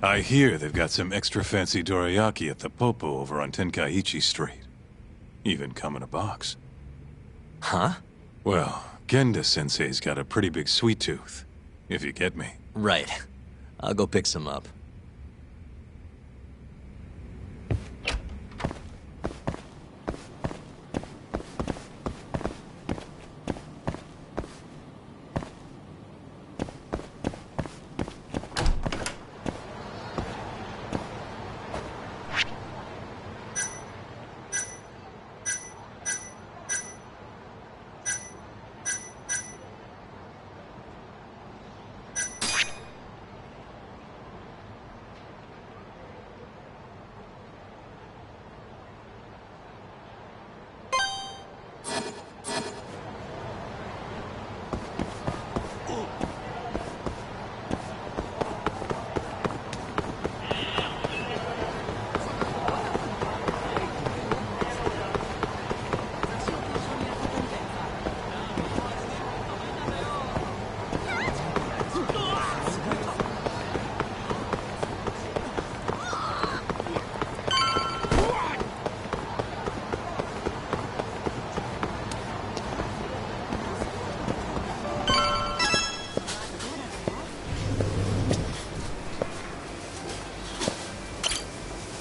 I hear they've got some extra fancy dorayaki at the Popo over on Tenkaichi Street. Even come in a box. Huh? Well, Genda-sensei's got a pretty big sweet tooth, if you get me. Right. I'll go pick some up.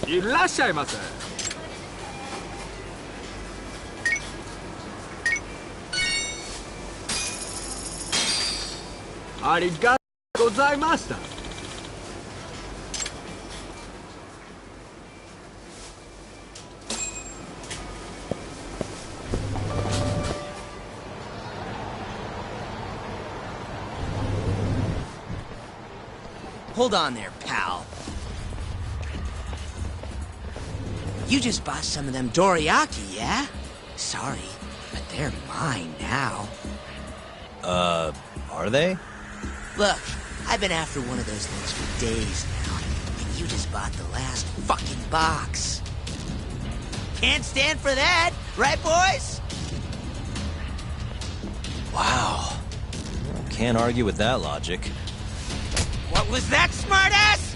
いらっしゃいませ。ありがとうございました。Hold on there, pal. You just bought some of them dorayaki, yeah? Sorry, but they're mine now. Are they? Look, I've been after one of those things for days now, and you just bought the last fucking box. Can't stand for that, right, boys? Wow. Can't argue with that logic. What was that, smartass?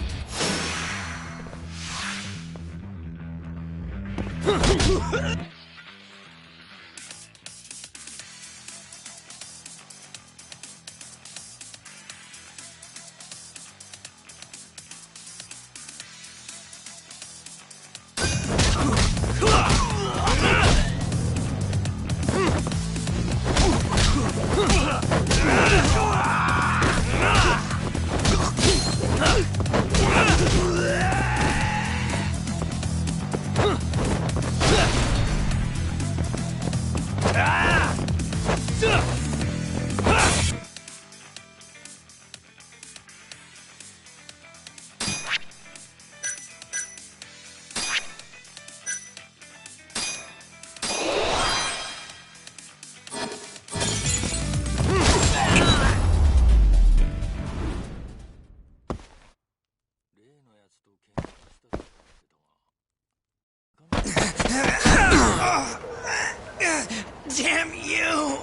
Damn you!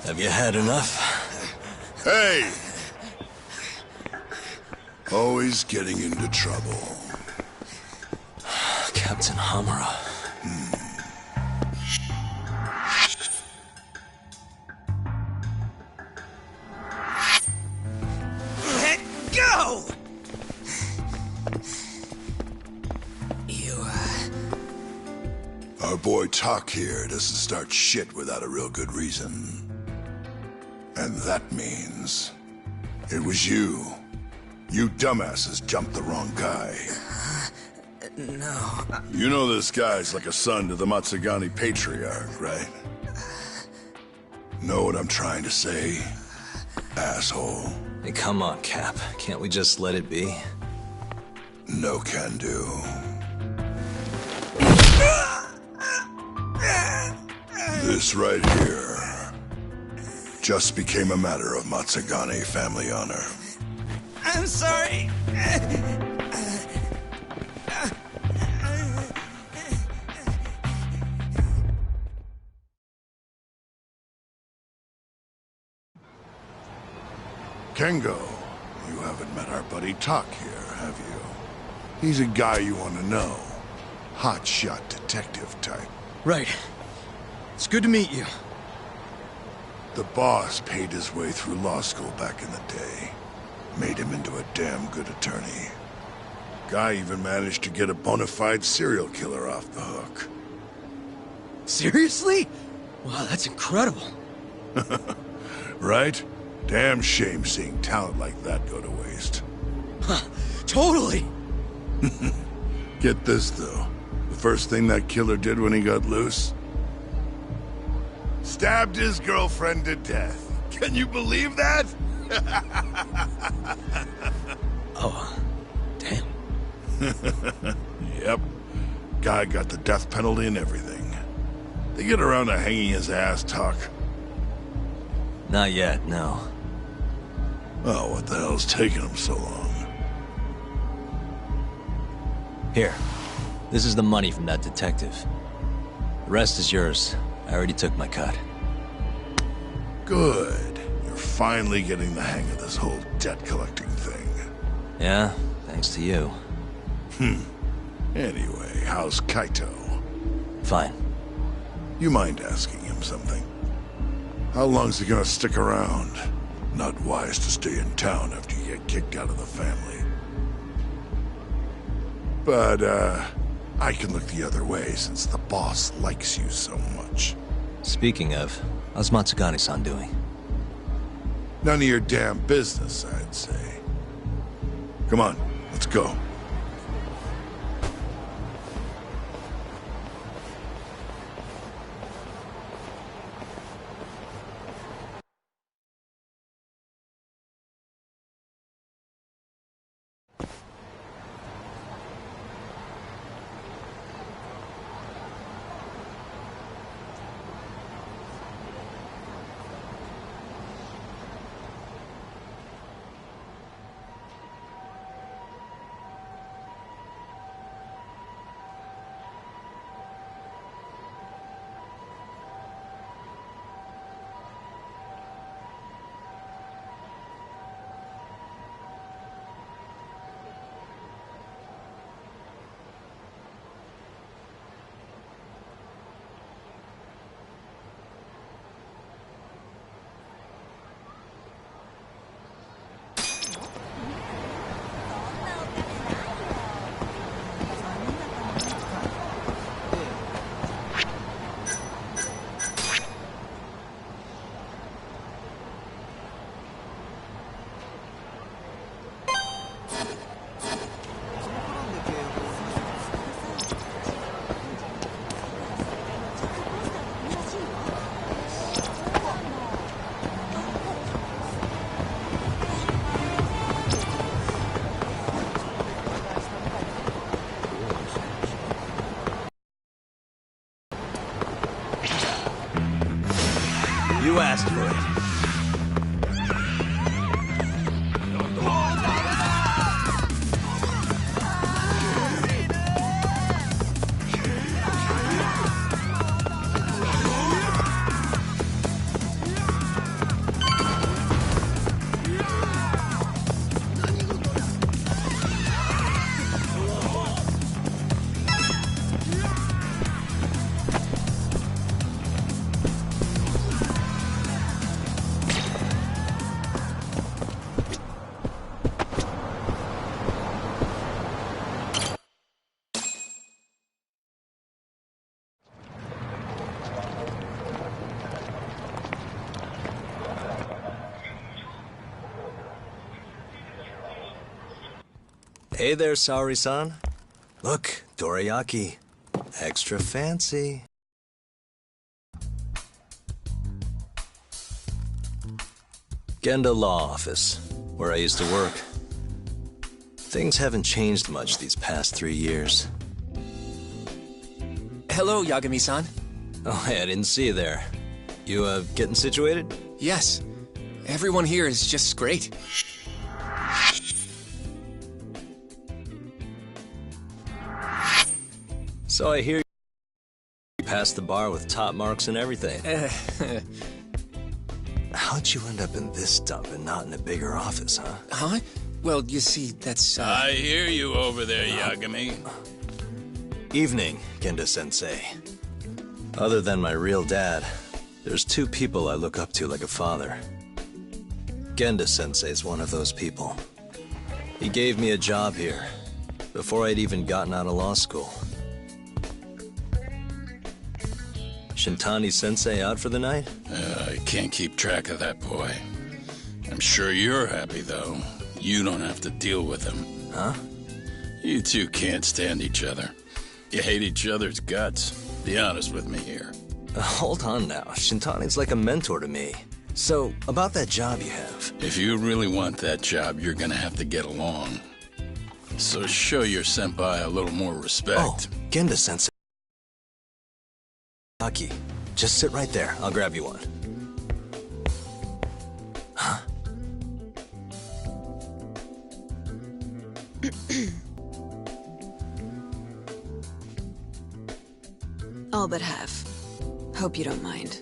Have you had enough? Hey! Always getting into trouble. Captain Hamura. Let go! Our boy Tak here doesn't start shit without a real good reason. And that means it was you. You dumbasses jumped the wrong guy. No. You know this guy's like a son to the Matsugani patriarch, right? Know what I'm trying to say? Asshole. Hey, come on, Cap. Can't we just let it be? No can do. This right here just became a matter of Matsugani family honor. I'm sorry. Kengo, you haven't met our buddy Tak here. have you? He's a guy you want to know. Hotshot detective type. Right. It's good to meet you. The boss paid his way through law school back in the day. Made him into a damn good attorney. Guy even managed to get a bona fide serial killer off the hook. Seriously? Wow, that's incredible. Right? Damn shame seeing talent like that go to waste. Huh, totally. Get this, though. The first thing that killer did when he got loose? Stabbed his girlfriend to death. Can you believe that? Oh, damn. Yep. Guy got the death penalty and everything. They get around to hanging his ass, Tuck. Not yet, no. Oh, what the hell's taking him so long? Here. This is the money from that detective. The rest is yours. I already took my cut. Good. You're finally getting the hang of this whole debt-collecting thing. Yeah, thanks to you. Anyway, how's Kaito? Fine. You mind asking him something? How long's he gonna stick around? Not wise to stay in town after you get kicked out of the family. But, I can look the other way since the boss likes you so much. Speaking of, how's Matsugane-san doing? None of your damn business, I'd say. Come on, let's go. You asked for it. Hey there, Saori-san. Look, dorayaki. Extra fancy. Genda Law Office, where I used to work. Things haven't changed much these past 3 years. Hello, Yagami-san. Oh, hey, I didn't see you there. You, getting situated? Yes. Everyone here is just great. So I hear you passed the bar with top marks and everything. How'd you end up in this dump and not in a bigger office, huh? Huh? Well, you see, that's, I hear you over there, Yagami. Evening, Genda-sensei. Other than my real dad, there's two people I look up to like a father. Genda-sensei's one of those people. He gave me a job here, before I'd even gotten out of law school. Shintani-sensei out for the night? I can't keep track of that boy. I'm sure you're happy, though. You don't have to deal with him. Huh? You two can't stand each other. You hate each other's guts. Be honest with me here. Hold on now. Shintani's like a mentor to me. So, about that job you have. If you really want that job, you're gonna have to get along. So show your senpai a little more respect. Oh, Genda-sensei. Aki, just sit right there. I'll grab you one. Huh? All but half. Hope you don't mind.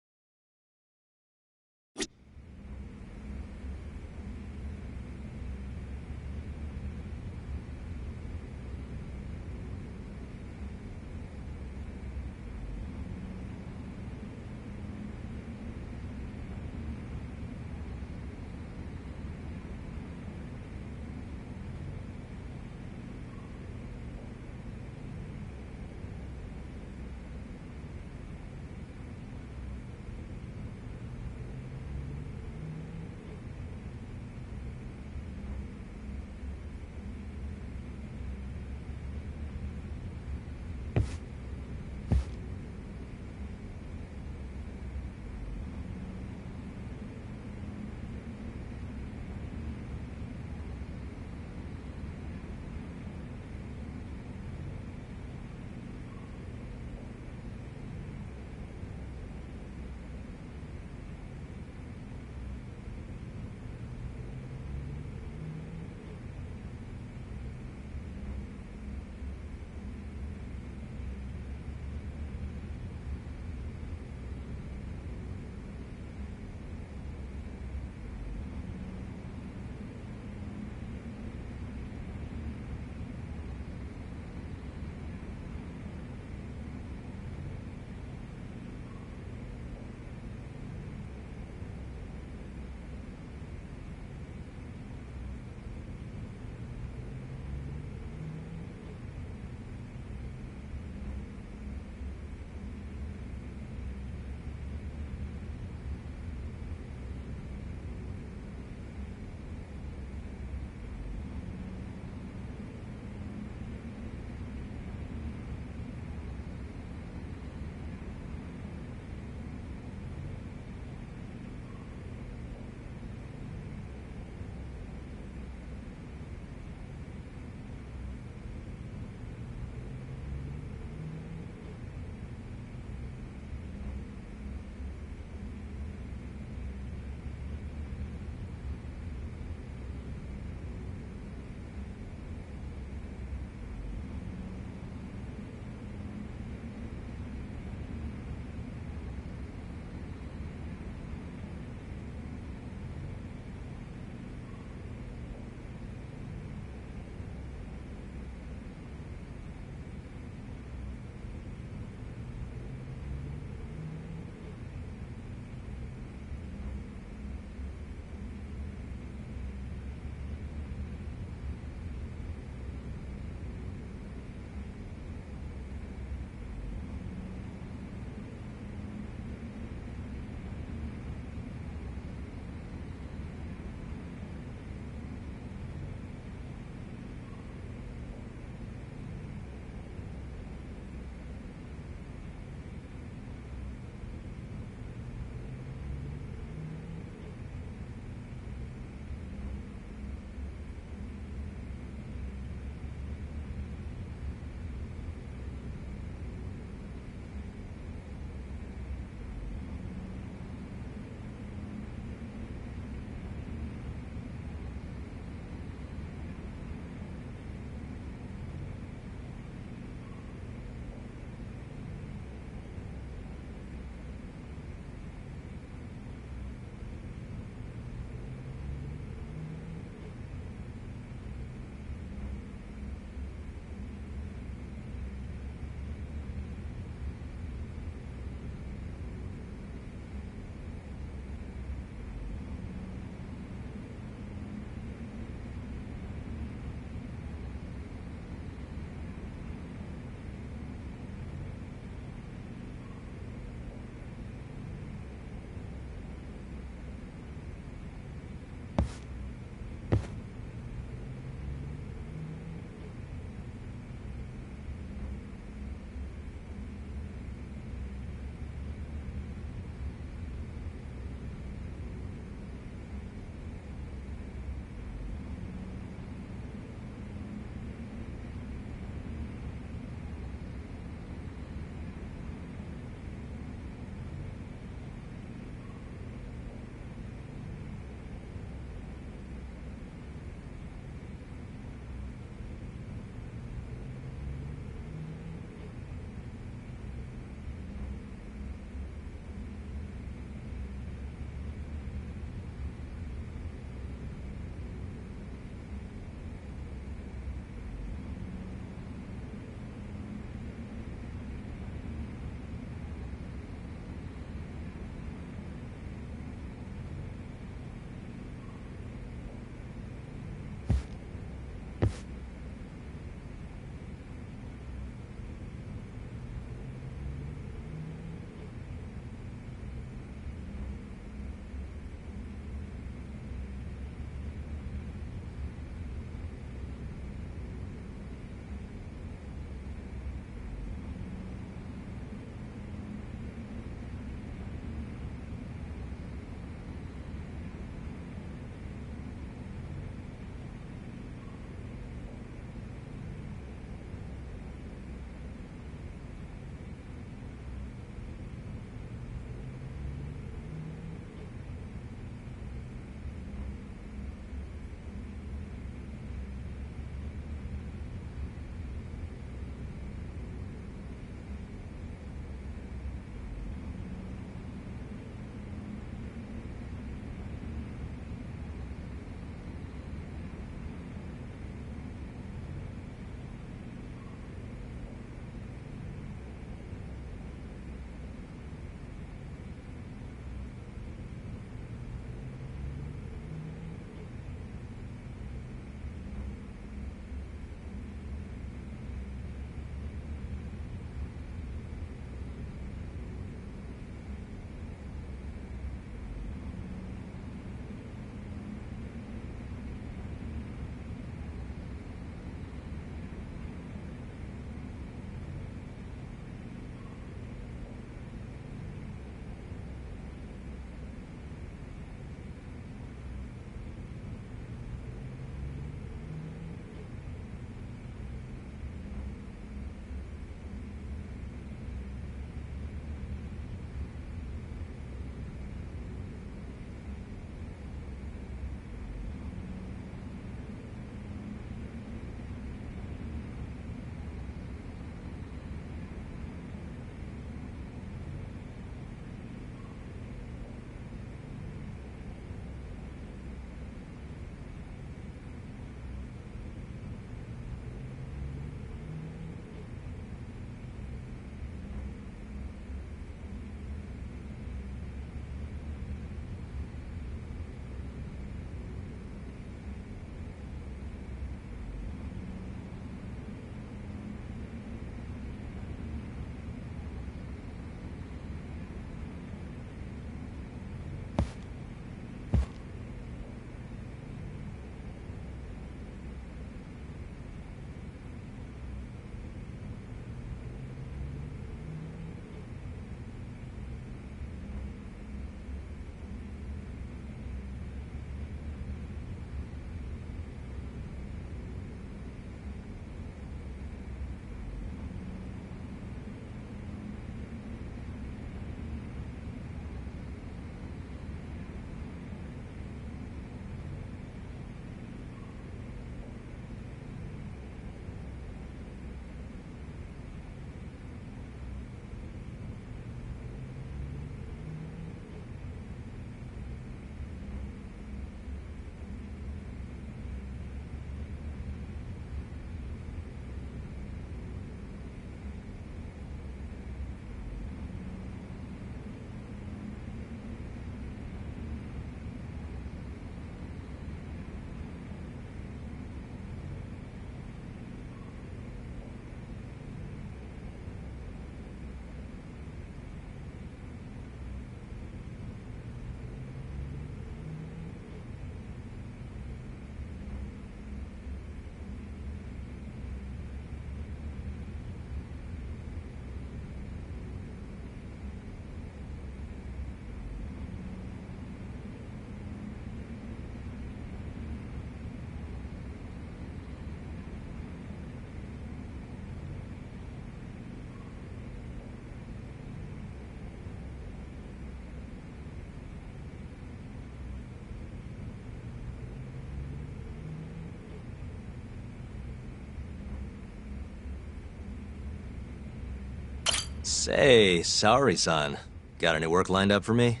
Say, Saori-san, got any work lined up for me?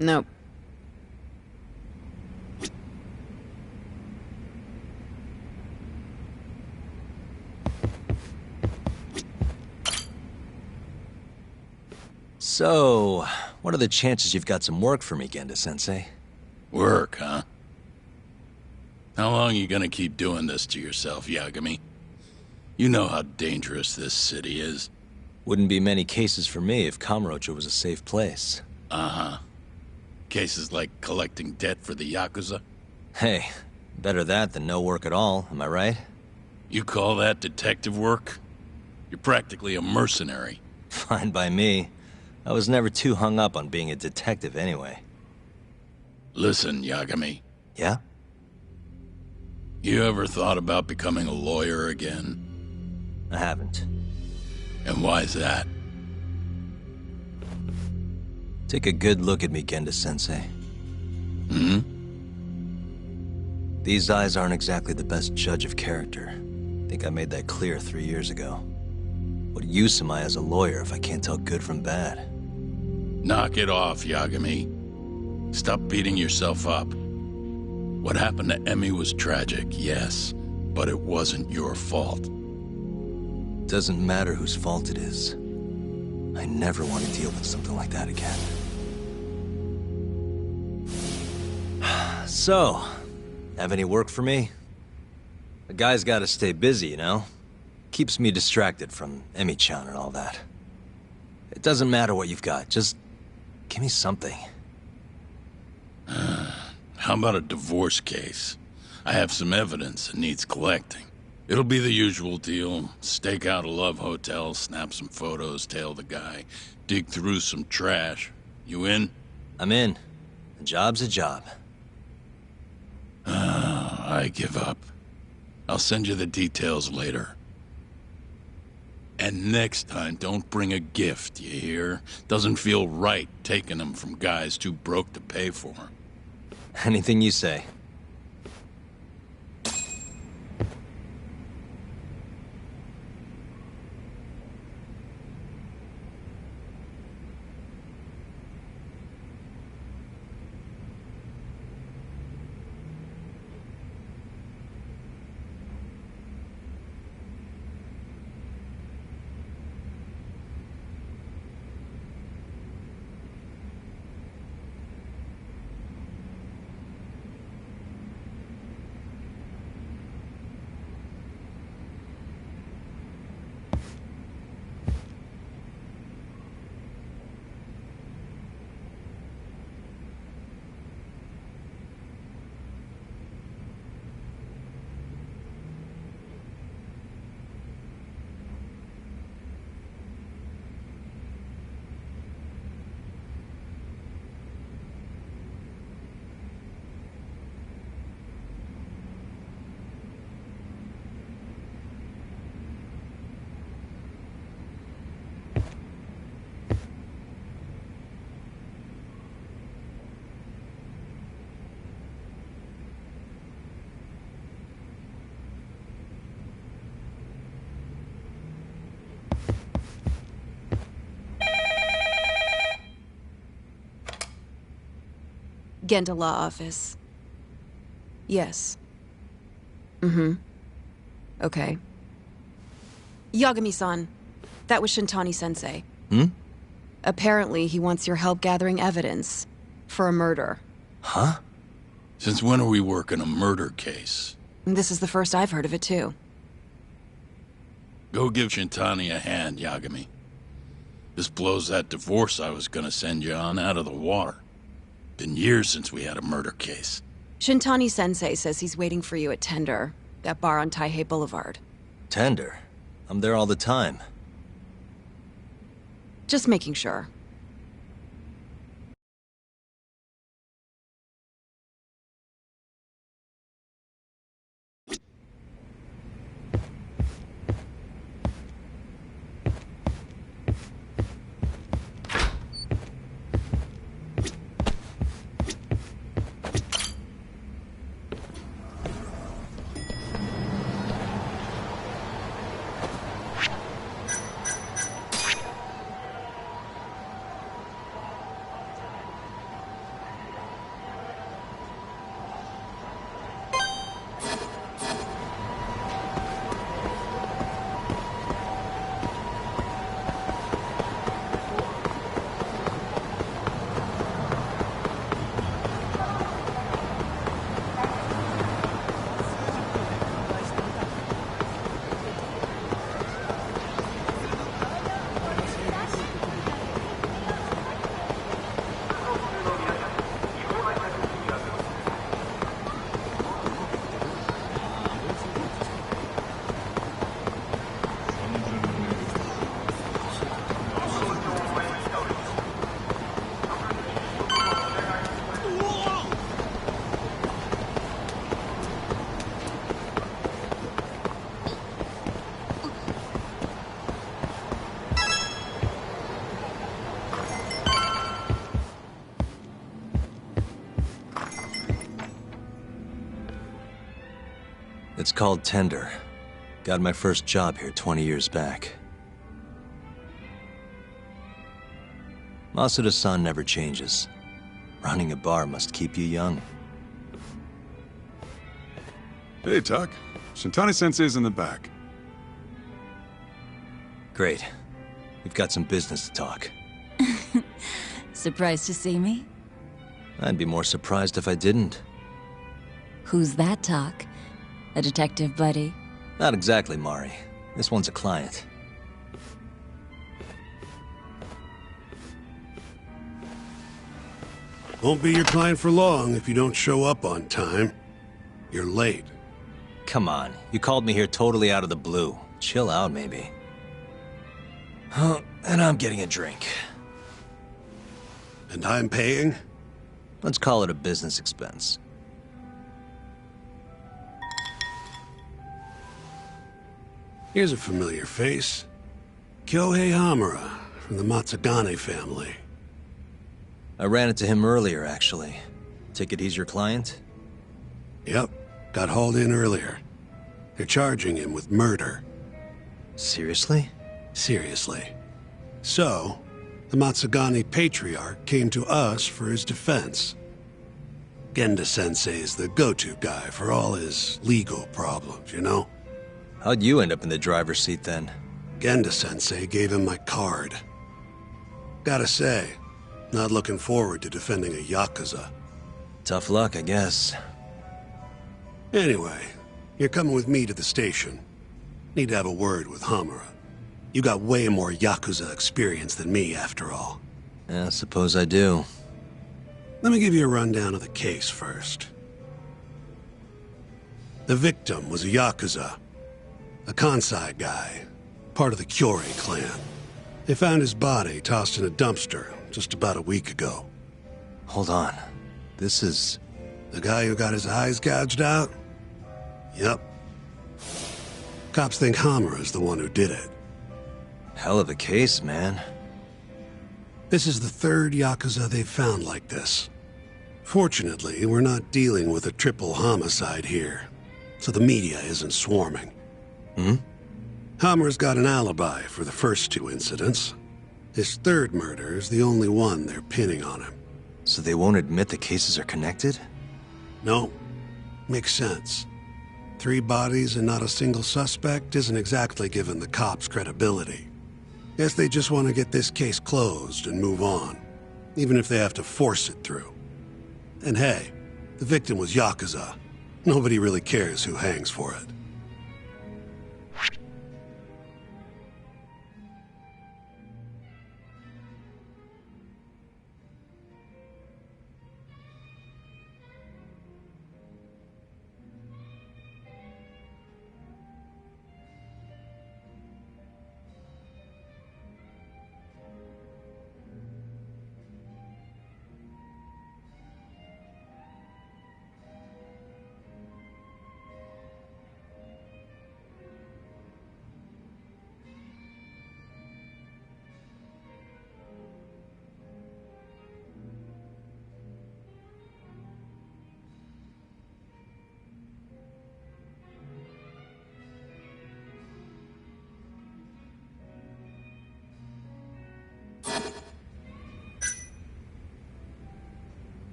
Nope. So, what are the chances you've got some work for me, Genda-sensei? Work, huh? How long you gonna keep doing this to yourself, Yagami? You know how dangerous this city is. Wouldn't be many cases for me if Kamurocho was a safe place. Uh-huh. Cases like collecting debt for the Yakuza? Hey, better that than no work at all, am I right? You call that detective work? You're practically a mercenary. Fine by me. I was never too hung up on being a detective anyway. Listen, Yagami. Yeah? You ever thought about becoming a lawyer again? I haven't. And why's that? Take a good look at me, Genda-sensei. Hmm? These eyes aren't exactly the best judge of character. I think I made that clear 3 years ago. What use am I as a lawyer if I can't tell good from bad? Knock it off, Yagami. Stop beating yourself up. What happened to Emmy was tragic, yes, but it wasn't your fault. Doesn't matter whose fault it is. I never want to deal with something like that again. So, have any work for me? A guy's gotta stay busy, you know? Keeps me distracted from Emmy-chan and all that. It doesn't matter what you've got, just give me something. How about a divorce case? I have some evidence that needs collecting. It'll be the usual deal. Stake out a love hotel, snap some photos, tail the guy, dig through some trash. You in? I'm in. A job's a job. I give up. I'll send you the details later. And next time, don't bring a gift, you hear? Doesn't feel right taking them from guys too broke to pay for them. Anything you say. Genda Law Office. Yes. Mm-hmm. Okay. Yagami-san, that was Shintani-sensei. Hmm? Apparently, he wants your help gathering evidence for a murder. Huh? Since when are we working a murder case? This is the first I've heard of it, too. Go give Shintani a hand, Yagami. This blows that divorce I was gonna send you on out of the water. Been years since we had a murder case. Shintani-sensei says he's waiting for you at Tender, that bar on Taihei Boulevard. Tender? I'm there all the time. Just making sure. It's called Tender. Got my first job here 20 years back. Masuda-san never changes. Running a bar must keep you young. Hey, Tuck. Shintani-sensei's in the back. Great. We've got some business to talk. Surprised to see me? I'd be more surprised if I didn't. Who's that, Talk? A detective buddy? Not exactly, Mari. This one's a client. Won't be your client for long if you don't show up on time. You're late. Come on, you called me here totally out of the blue. Chill out, maybe. Oh, and I'm getting a drink. And I'm paying? Let's call it a business expense. Here's a familiar face. Kyohei Hamura, from the Matsugane family. I ran into him earlier, actually. Take it he's your client? Yep, got hauled in earlier. They're charging him with murder. Seriously? Seriously. So, the Matsugane patriarch came to us for his defense. Genda-sensei's the go-to guy for all his legal problems, you know? How'd you end up in the driver's seat then? Genda-sensei gave him my card. Gotta say, not looking forward to defending a Yakuza. Tough luck, I guess. Anyway, you're coming with me to the station. Need to have a word with Hamura. You got way more Yakuza experience than me, after all. Yeah, suppose I do. Let me give you a rundown of the case first. The victim was a Yakuza. A Kansai guy. Part of the Kyorei clan. They found his body tossed in a dumpster just about a week ago. Hold on. This is... The guy who got his eyes gouged out? Yep. Cops think Hamura's the one who did it. Hell of a case, man. This is the third Yakuza they've found like this. Fortunately, we're not dealing with a triple homicide here, so the media isn't swarming. Hamura's got an alibi for the first two incidents. His third murder is the only one they're pinning on him. So they won't admit the cases are connected? No. Makes sense. 3 bodies and not a single suspect isn't exactly giving the cops credibility. Guess they just want to get this case closed and move on, even if they have to force it through. And hey, the victim was Yakuza. Nobody really cares who hangs for it.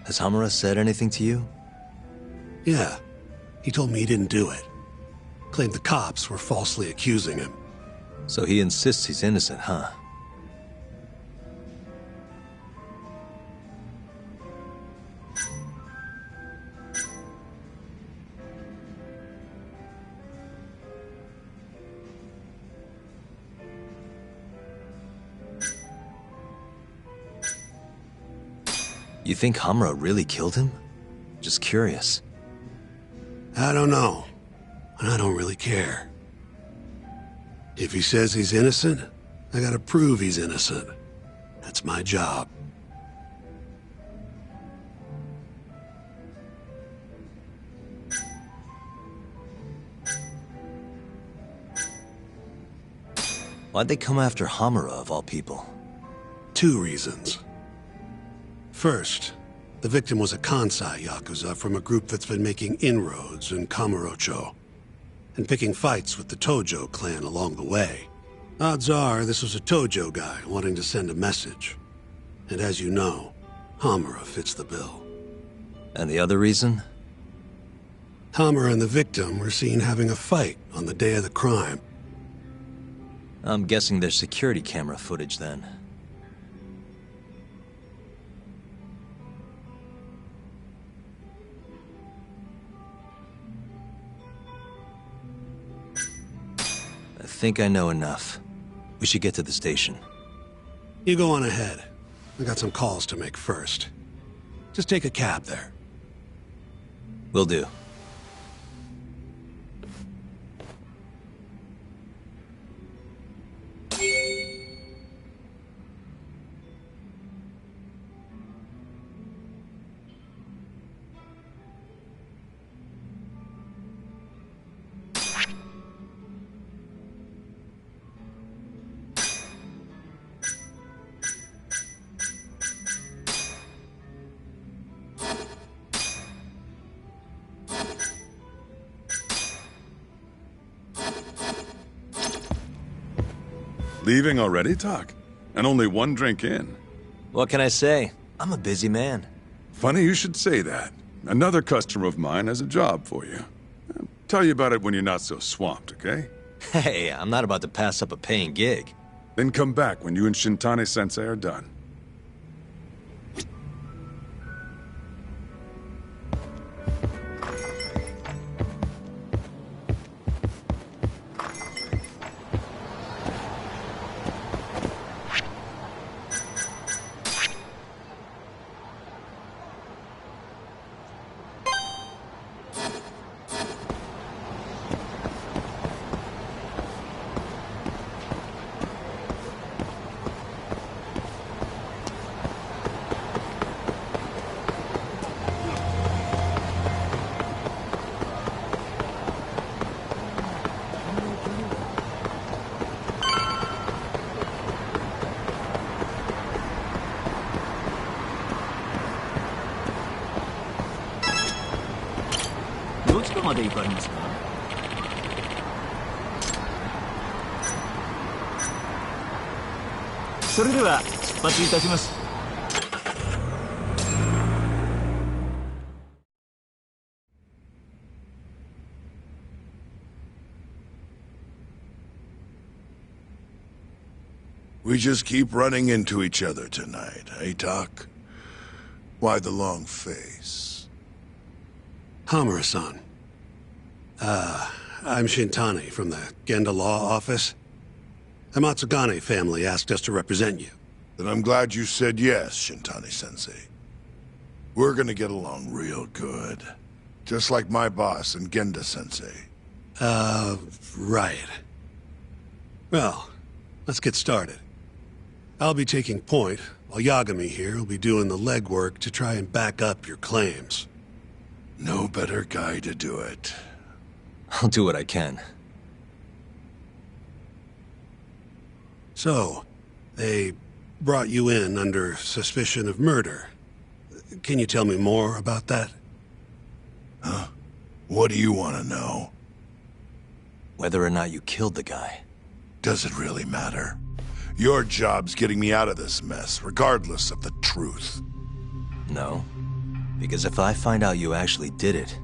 Has Hamura said anything to you? Yeah. He told me he didn't do it. Claimed the cops were falsely accusing him. So he insists he's innocent, huh? You think Hamura really killed him? Just curious. I don't know. And I don't really care. If he says he's innocent, I gotta prove he's innocent. That's my job. Why'd they come after Hamura, of all people? 2 reasons. First, the victim was a Kansai Yakuza from a group that's been making inroads in Kamurocho, and picking fights with the Tojo clan along the way. Odds are this was a Tojo guy wanting to send a message. And as you know, Hamura fits the bill. And the other reason? Hamura and the victim were seen having a fight on the day of the crime. I'm guessing there's security camera footage then. I think I know enough. We should get to the station. You go on ahead. I got some calls to make first. Just take a cab there. Will do. Leaving already, Talk? And only 1 drink in. What can I say? I'm a busy man. Funny you should say that. Another customer of mine has a job for you. I'll tell you about it when you're not so swamped, okay? Hey, I'm not about to pass up a paying gig. Then come back when you and Shintani-sensei are done. We just keep running into each other tonight, eh, Doc? Why the long face? Hamura-san. I'm Shintani from the Genda Law Office. The Matsugane family asked us to represent you. Then I'm glad you said yes, Shintani-sensei. We're gonna get along real good. Just like my boss and Genda-sensei. Right. Well, let's get started. I'll be taking point, while Yagami here will be doing the legwork to try and back up your claims. No better guy to do it. I'll do what I can. So, they brought you in under suspicion of murder. Can you tell me more about that? Huh? What do you want to know? Whether or not you killed the guy. Does it really matter? Your job's getting me out of this mess, regardless of the truth. No. Because if I find out you actually did it...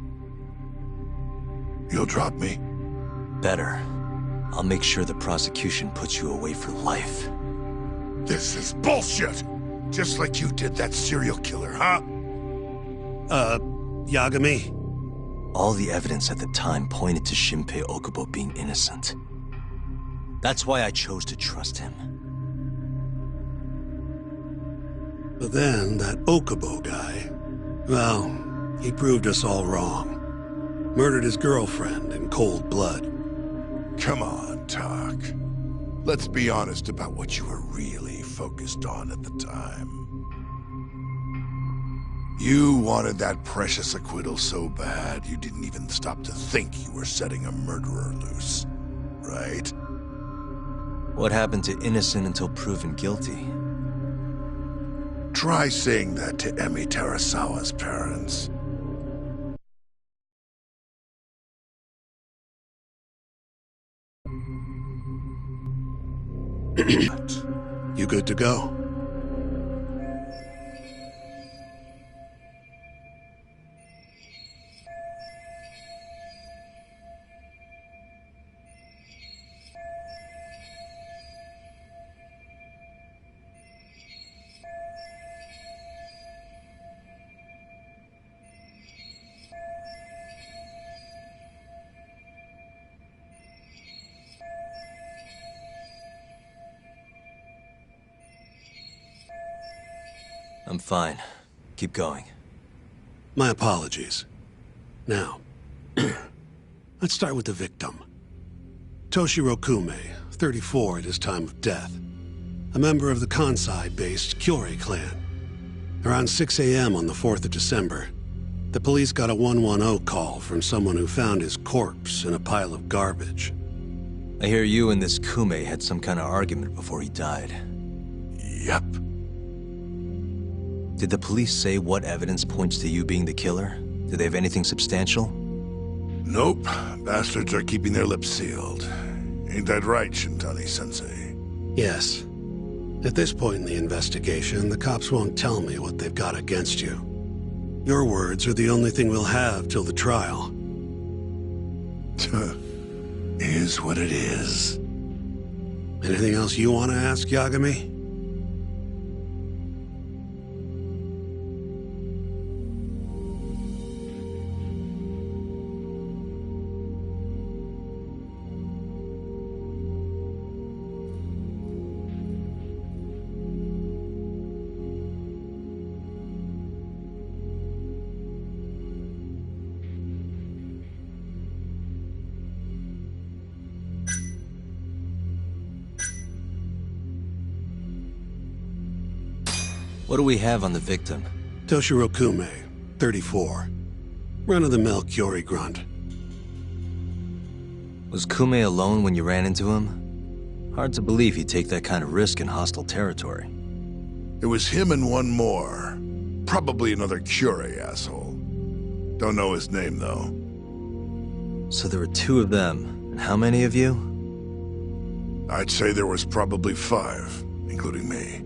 You'll drop me? Better. I'll make sure the prosecution puts you away for life. This is bullshit! Just like you did that serial killer, huh? Yagami? All the evidence at the time pointed to Shinpei Okubo being innocent. That's why I chose to trust him. But then, that Okubo guy... Well, he proved us all wrong. Murdered his girlfriend in cold blood. Come on, Talk. Let's be honest about what you were really focused on at the time. You wanted that precious acquittal so bad, you didn't even stop to think you were setting a murderer loose. Right? What happened to innocent until proven guilty? Try saying that to Emi Terasawa's parents. You good to go? I'm fine. Keep going. My apologies. Now, let's start with the victim. Toshiro Kume, 34 at his time of death. A member of the Kansai-based Kyorei clan. Around 6 a.m. on the 4th of December, the police got a 110 call from someone who found his corpse in a pile of garbage. I hear you and this Kume had some kind of argument before he died. Yep. Did the police say what evidence points to you being the killer? Do they have anything substantial? Nope. Bastards are keeping their lips sealed. Ain't that right, Shintani-sensei? Yes. At this point in the investigation, the cops won't tell me what they've got against you. Your words are the only thing we'll have till the trial. Is what it is. Anything else you want to ask, Yagami? What do we have on the victim? Toshiro Kume, 34. Run-of-the-mill Kyorei grunt. Was Kume alone when you ran into him? Hard to believe he'd take that kind of risk in hostile territory. It was him and one more. Probably another Kyorei asshole. Don't know his name, though. So there were two of them. And how many of you? I'd say there was probably 5, including me.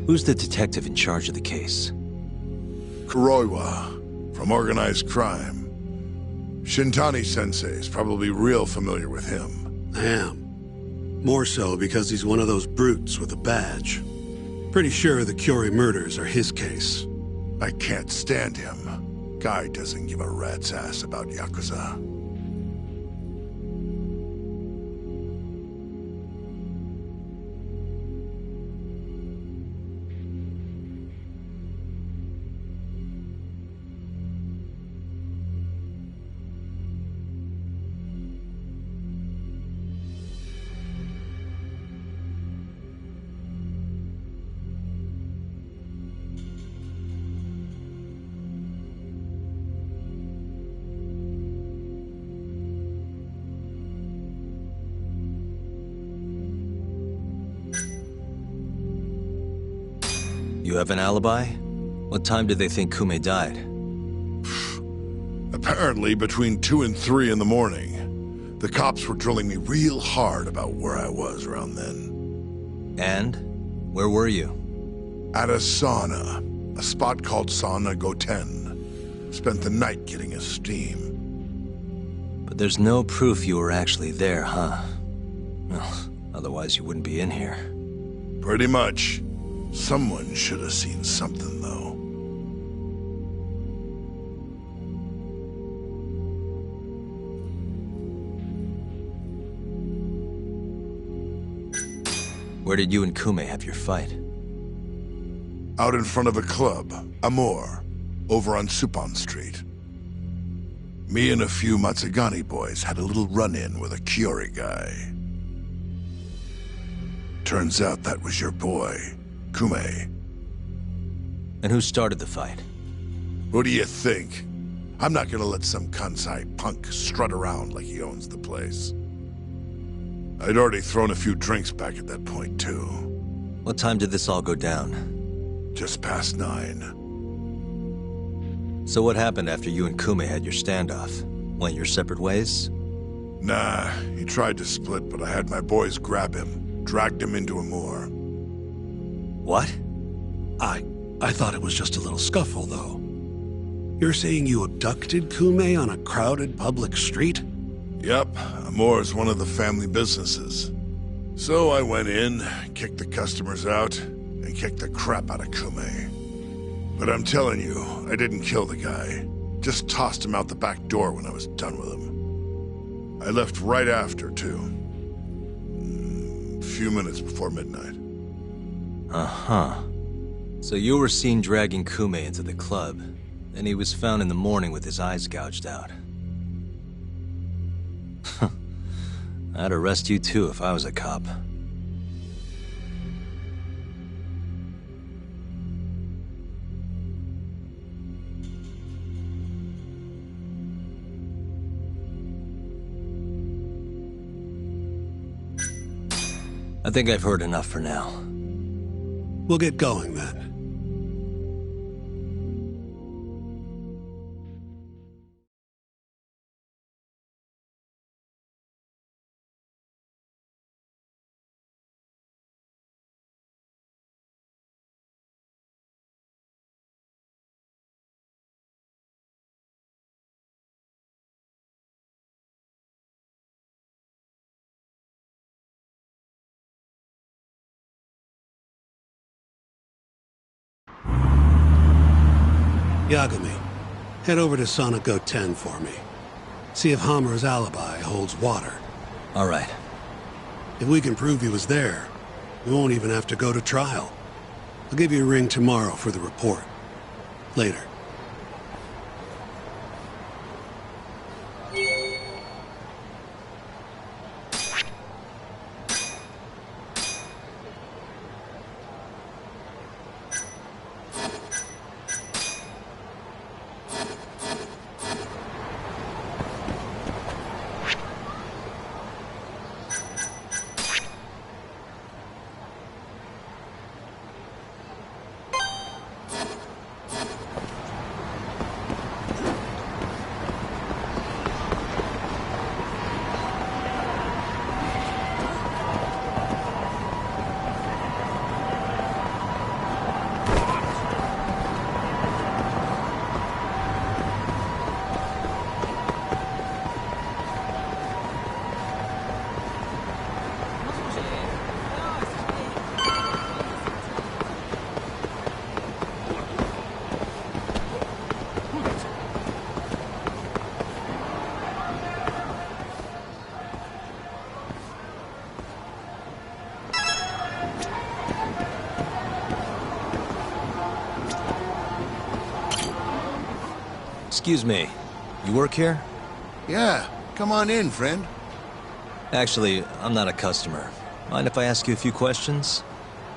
Who's the detective in charge of the case? Kuroiwa, from organized crime. Shintani-sensei's probably real familiar with him. I am. More so because he's one of those brutes with a badge. Pretty sure the Kyorei murders are his case. I can't stand him. Guy doesn't give a rat's ass about Yakuza. You have an alibi? What time did they think Kume died? Apparently between 2 and 3 in the morning. The cops were drilling me real hard about where I was around then. And? Where were you? At a sauna. A spot called Sauna Goten. Spent the night getting a steam. But there's no proof you were actually there, huh? Well, otherwise you wouldn't be in here. Pretty much. Someone should have seen something, though. Where did you and Kume have your fight? Out in front of a club, Amor, over on Supon Street. Me and a few Matsugani boys had a little run-in with a Kiori guy. Turns out that was your boy, Kume. And who started the fight? Who do you think? I'm not gonna let some Kansai punk strut around like he owns the place. I'd already thrown a few drinks back at that point, too. What time did this all go down? Just past 9. So what happened after you and Kume had your standoff? Went your separate ways? Nah, he tried to split, but I had my boys grab him, dragged him into a moor. What? I thought it was just a little scuffle, though. You're saying you abducted Kume on a crowded public street? Yep, Amor's one of the family businesses. So I went in, kicked the customers out, and kicked the crap out of Kume. But I'm telling you, I didn't kill the guy. Just tossed him out the back door when I was done with him. I left right after, too. A few minutes before midnight. Uh-huh. So you were seen dragging Kume into the club, and he was found in the morning with his eyes gouged out. I'd arrest you too if I was a cop. I think I've heard enough for now. We'll get going then. Yagami, head over to Sonico 10 for me. See if Hammer's alibi holds water. All right. If we can prove he was there, we won't even have to go to trial. I'll give you a ring tomorrow for the report. Later. Excuse me, you work here? Yeah, come on in, friend. Actually, I'm not a customer. Mind if I ask you a few questions?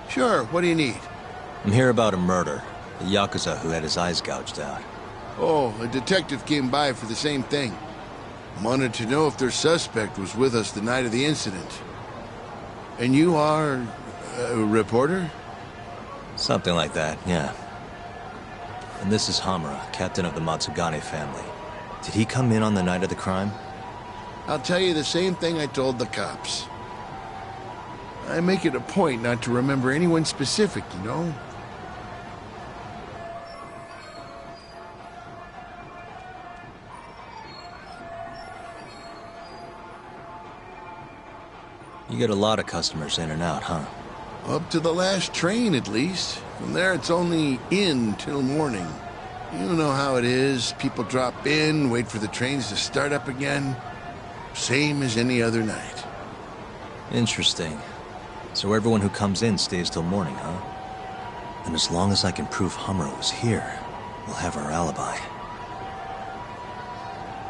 Sure, what do you need? I'm here about a murder. A Yakuza who had his eyes gouged out. Oh, a detective came by for the same thing. Wanted to know if their suspect was with us the night of the incident. And you are a reporter? Something like that, yeah. And this is Hamura, captain of the Matsugane family. Did he come in on the night of the crime? I'll tell you the same thing I told the cops. I make it a point not to remember anyone specific, you know? You get a lot of customers in and out, huh? Up to the last train, at least. From there, it's only in till morning. You know how it is. People drop in, wait for the trains to start up again. Same as any other night. Interesting. So everyone who comes in stays till morning, huh? And as long as I can prove Hamura was here, we'll have our alibi.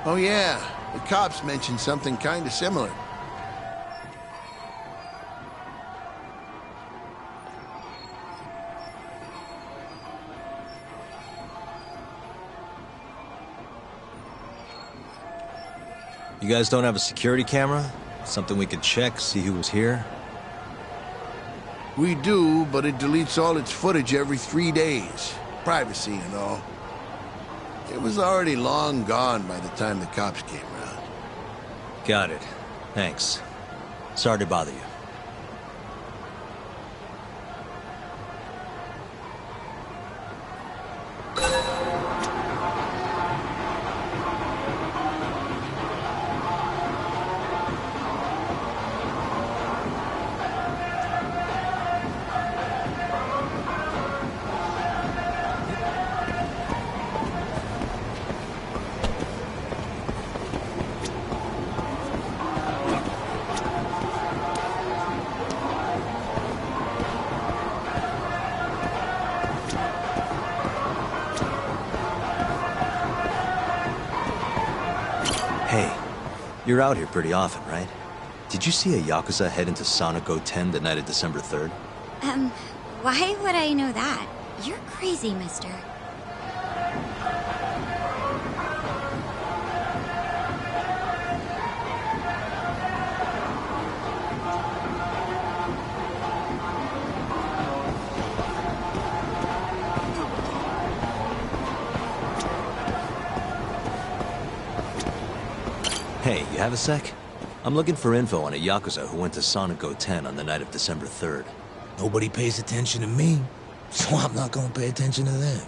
Oh yeah, the cops mentioned something kind of similar. You guys don't have a security camera? Something we could check, see who was here? We do, but it deletes all its footage every 3 days. Privacy and all. It was already long gone by the time the cops came around. Got it. Thanks. Sorry to bother you. Hey, you're out here pretty often, right? Did you see a Yakuza head into Sonic 010 the night of December 3rd? Why would I know that? You're crazy, mister. Hey, you have a sec? I'm looking for info on a Yakuza who went to Sonic 010 on the night of December 3rd. Nobody pays attention to me, so I'm not gonna pay attention to them.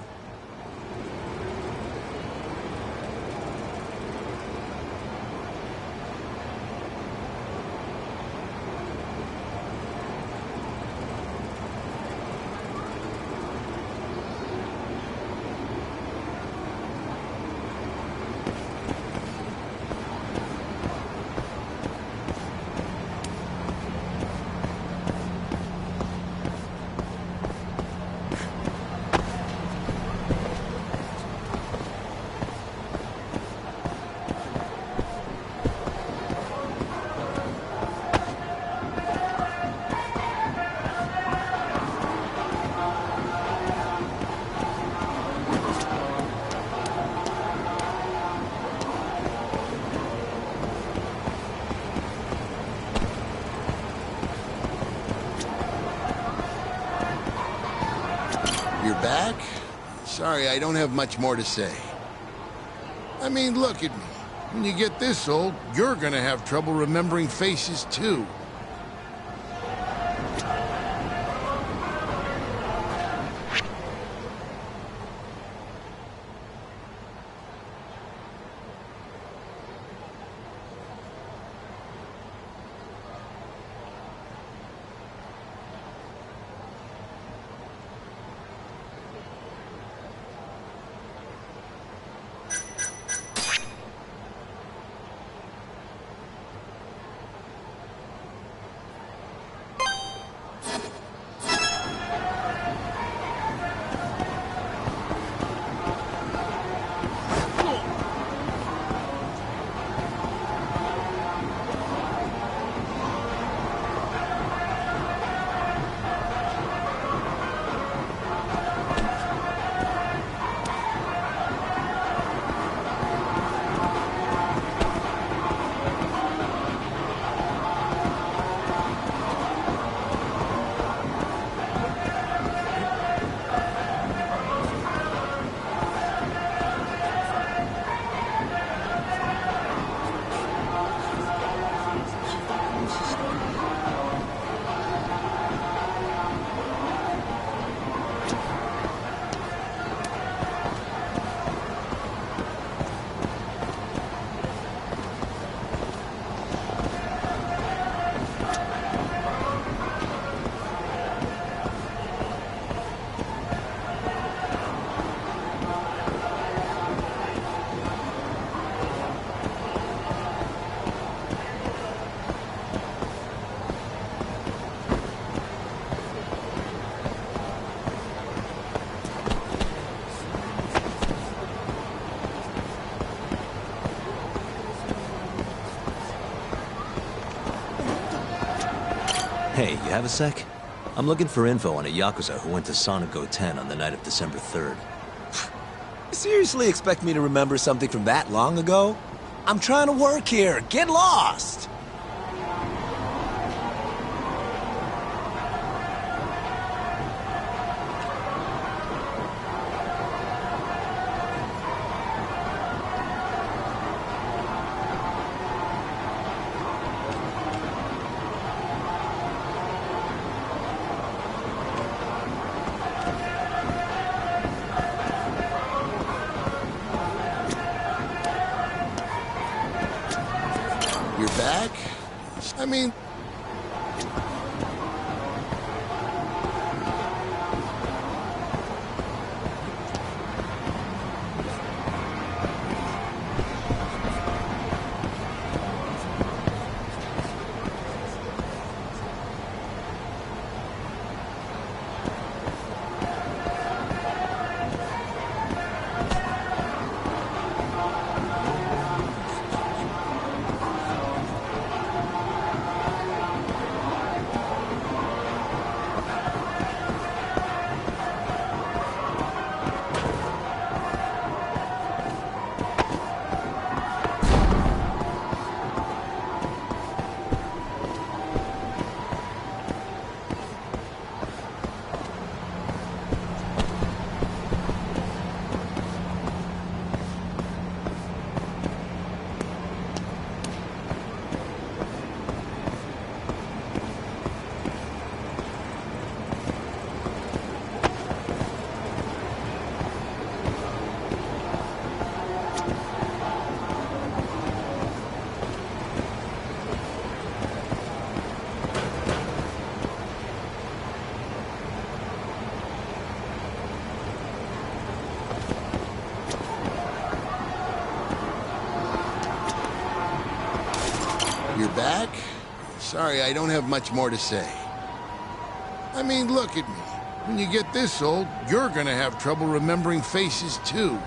You're back? Sorry, I don't have much more to say. I mean, look at me. When you get this old, you're gonna have trouble remembering faces, too. Hey, you have a sec? I'm looking for info on a Yakuza who went to Sonic Go 10 on the night of December 3rd. You seriously expect me to remember something from that long ago? I'm trying to work here. Get lost! You're back? I mean... You're back? Sorry, I don't have much more to say. I mean, look at me. When you get this old, you're gonna have trouble remembering faces, too.